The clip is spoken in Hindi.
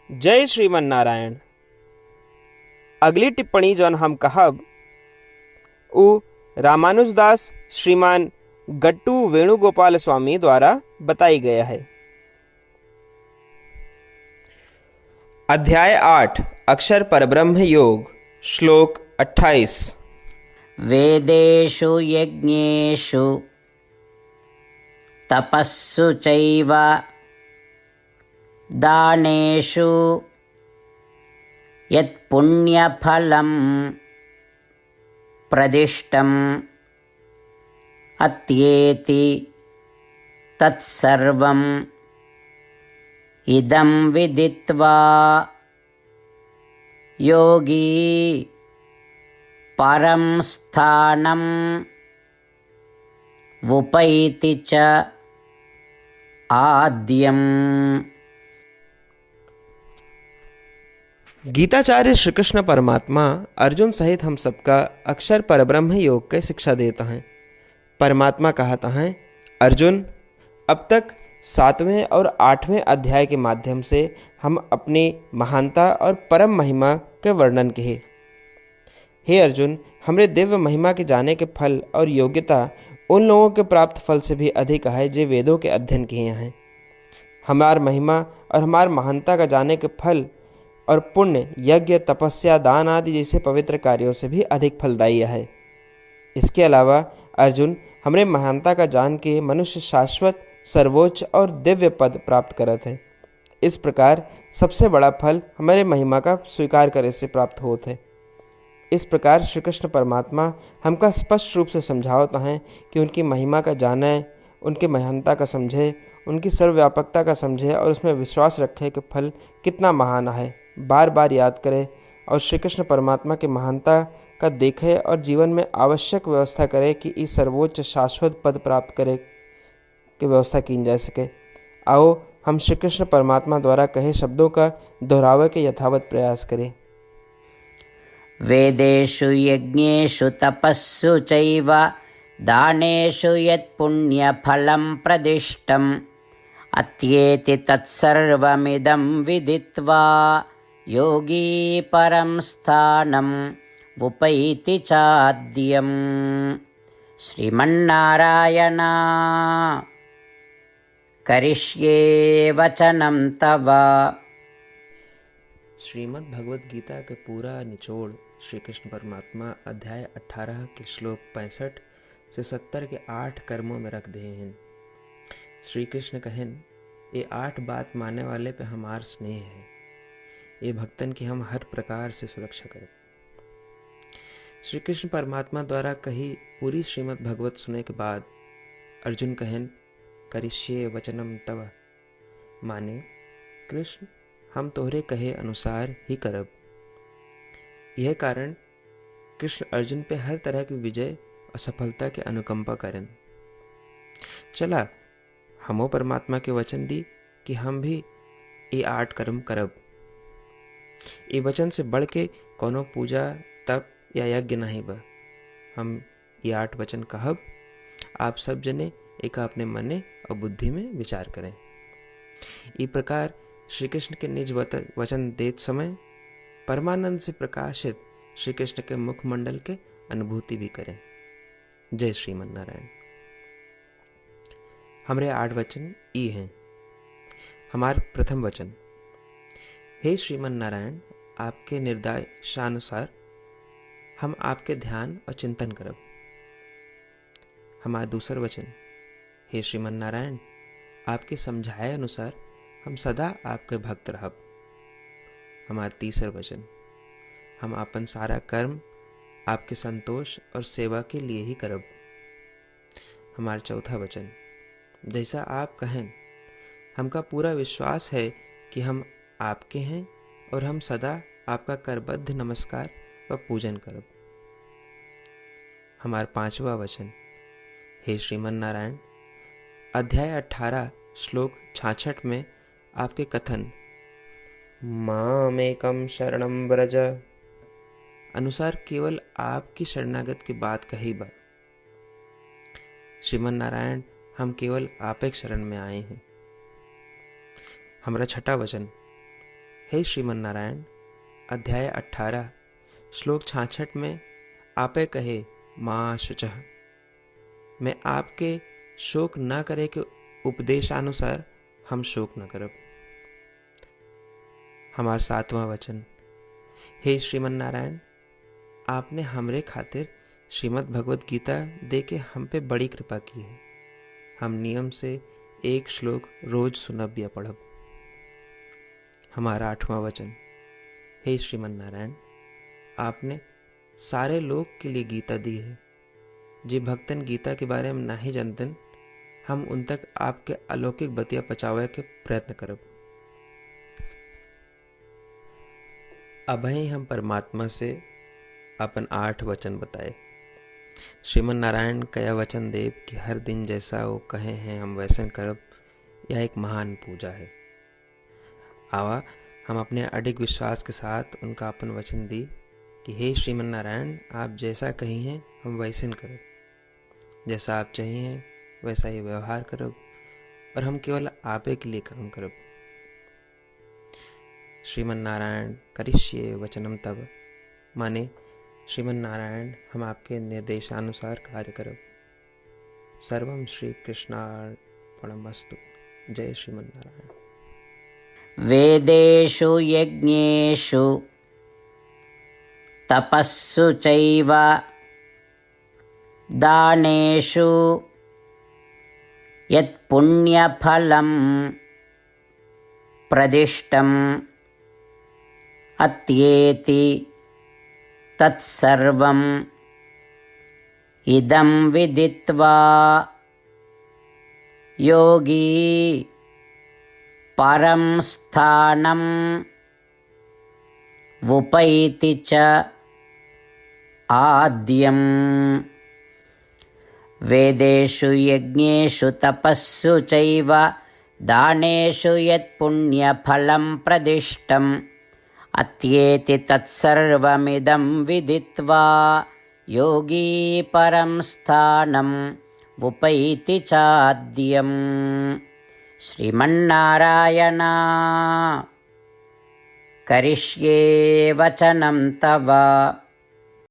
जय श्रीमन नारायण। अगली टिप्पणी जौन हम कहब उ रामानुजदास श्रीमान गट्टू वेणुगोपाल स्वामी द्वारा बताई गया है। अध्याय 8 अक्षर परब्रह्म योग श्लोक 28। वेदेषु यज्ञेषु तपस्सु चैव दानेषु यत्पुण्यफलं प्रदिष्टम् अत्येति तत्सर्वम् इदं विदित्वा योगी परं स्थानं वुपैति च आद्यम्। गीताचार्य श्री कृष्ण परमात्मा अर्जुन सहित हम सबका अक्षर परब्रह्म योग की शिक्षा देता है। परमात्मा कहता है, अर्जुन, अब तक 7वें और 8वें अध्याय के माध्यम से हम अपनी महानता और परम महिमा के वर्णन किए। हे अर्जुन, हमरे दिव्य महिमा के जाने के फल और योग्यता उन लोगों के प्राप्त फल से भी अधिक है जो वेदों के अध्ययन किए हैं। हमार महिमा और हमार महानता का जाने के फल और पुण्य यज्ञ तपस्या दान आदि जैसे पवित्र कार्यों से भी अधिक फलदायी है। इसके अलावा अर्जुन, हमरे महानता का जान के मनुष्य शाश्वत सर्वोच्च और दिव्य पद प्राप्त करत है। इस प्रकार सबसे बड़ा फल हमारे महिमा का स्वीकार करे से प्राप्त होता है। इस प्रकार श्री कृष्ण परमात्मा हमका स्पष्ट रूप से समझावता है कि उनकी महिमा का जाने, उनकी महानता का समझे, उनकी सर्वव्यापकता का समझे और उसमें विश्वास रखे कि फल कितना महान है। बार बार याद करे और श्री कृष्ण परमात्मा की महानता का देखे और जीवन में आवश्यक व्यवस्था करे कि इस सर्वोच्च शाश्वत पद प्राप्त करे की व्यवस्था की जा सके। आओ हम श्री कृष्ण परमात्मा द्वारा कहे शब्दों का दोहरावे के यथावत प्रयास करें। वेदेषु यज्ञेषु तपस्सु चैव दानेषु यत्पुण्यफलं प्रदिष्टम् अत्येति तत्सर्वमिदं विदित्वा योगी परं स्थानं वुपैति चाद्यम्। श्रीमन्नारायण करिष्ये वचनं तव। श्रीमद् भगवद गीता के पूरा निचोड़ श्री कृष्ण परमात्मा अध्याय 18 के श्लोक 65 से 70 के 8 कर्मों में रख दिए हैं। श्री कृष्ण कहन, ये 8 बात मानने वाले पे हमार स्नेह है। ये भक्तन की हम हर प्रकार से सुरक्षा करें। श्री कृष्ण परमात्मा द्वारा कही पूरी श्रीमद् भगवत सुने के बाद अर्जुन कहन, करिष्ये वचनम तव, माने कृष्ण, हम तोहरे कहे अनुसार ही करब। यह कारण कृष्ण अर्जुन पे हर तरह की विजय और सफलता के अनुकंपा करें। चला हमो परमात्मा के वचन दी कि हम भी ये 8 कर्म करब। ये वचन से बढ़ के कोनो पूजा तप या यज्ञ नहीं बा। हम ये 8 वचन कहब, आप सब जने एक अपने मने और बुद्धि में विचार करें। इस प्रकार श्री कृष्ण के निज वचन देत समय परमानंद से प्रकाशित श्री कृष्ण के मुखमंडल के अनुभूति भी करें। जय श्रीमन नारायण। हमारे 8 वचन ई हैं। हमार प्रथम वचन, हे श्रीमन नारायण, आपके निर्देशानुसार हम आपके ध्यान और चिंतन करब। हमारा दूसर वचन, हे श्रीमन नारायण, आपके समझाए अनुसार हम सदा आपके भक्त रहब। हमारा तीसर वचन, हम अपन सारा कर्म आपके संतोष और सेवा के लिए ही करब। हमारा चौथा वचन, जैसा आप कहें, हमका पूरा विश्वास है कि हम आपके हैं और हम सदा आपका करबद्ध नमस्कार व पूजन करब। हमारा पांचवा वचन, हे श्रीमन नारायण, अध्याय 18 श्लोक 66 में आपके कथन मामेकम शरणम व्रज अनुसार केवल आपकी शरणागत की बात कही बा। श्रीमन नारायण, हम केवल आप एक शरण में आए हैं। हमारा छठा वचन, हे श्रीमन्नारायण, अध्याय 18 श्लोक 66 में आपे कहे माँ शुचः, मैं आपके शोक न करे के उपदेशानुसार हम शोक न करब। हमार 7वां वचन, हे श्रीमन्नारायण, आपने हमरे खातिर श्रीमद् भगवत गीता दे के हम पे बड़ी कृपा की है। हम नियम से एक श्लोक रोज सुनब या पढ़ब। हमारा 8वां वचन, हे श्रीमन्नारायण, आपने सारे लोग के लिए गीता दी है। जे भक्तन गीता के बारे में नहीं जानतन, हम उन तक आपके अलौकिक बतिया पहुंचावे के प्रयत्न करब। अभय हम परमात्मा से अपन 8 वचन बताए। श्रीमन नारायण कया वचन देव कि हर दिन जैसा वो कहे हैं हम वैसन करब, यह एक महान पूजा है। आवा हम अपने अडिग विश्वास के साथ उनका अपन वचन दी कि हे श्रीमन नारायण, आप जैसा कही हैं हम वैसन करब, जैसा आप चाहिए वैसा ही व्यवहार करब और हम केवल आपे के लिए काम करब। श्रीमन नारायण करिष्ये वचनम तब, माने श्रीमन नारायण हम आपके निर्देशानुसार कार्य करब। सर्वम श्री कृष्णार्पणमस्तु। जय श्रीमन नारायण। वेदेषु यज्ञेषु तपस्सु चैव दानेषु यत्पुण्यफलं प्रदिष्टम् अत्येति तत्सर्वम् इदं विदित्वा योगी परं स्थानम् उपैति च आद्यम्। वेदेषु यज्ञेषु तपस्सु चैव दानेषु यत्पुण्यफलं प्रदिष्टम् अत्येति तत्सर्वमिदं विदित्वा योगी परं स्थानम् उपैति चाद्यम्। श्रीमन्नारायण करिष्ये वचनं तव।